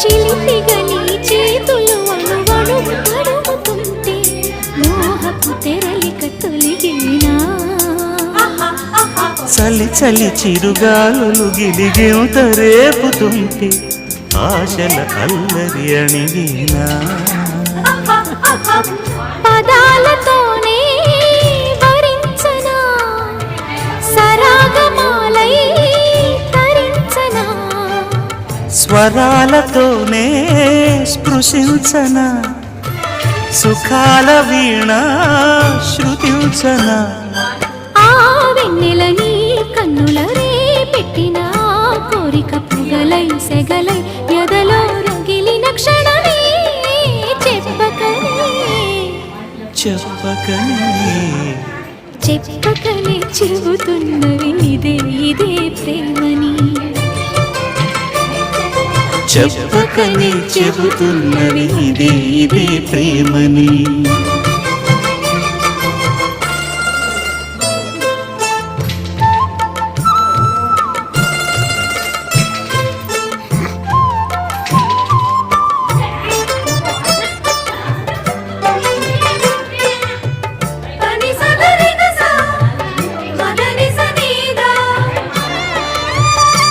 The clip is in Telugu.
చిలిపిగా నీ చేతులు అణువణువు తడుముతుంటే మోహపు తెరలిక తొలిగేనా చలి చలి చిరుగాలులు గిలిగెంత రేపుతుంటే ఆశల అల్లరి అణిగినా పదాలతోనే వరించనా సరాగమాలై తరించనా స్వరాలతోనే స్పృశించనా సుఖాల వీణ శృతించనా ఆ వెన్నెల నీ కన్నుల రే పెట్టిన కోరిక పొగలై సెగలై ఎదలో రగిలిన క్షణమే చెప్పకనే చెబుతున్నవి ఇదే ప్రేమని చెప్పకనే చెబుతున్నవి ఇదే ప్రేమని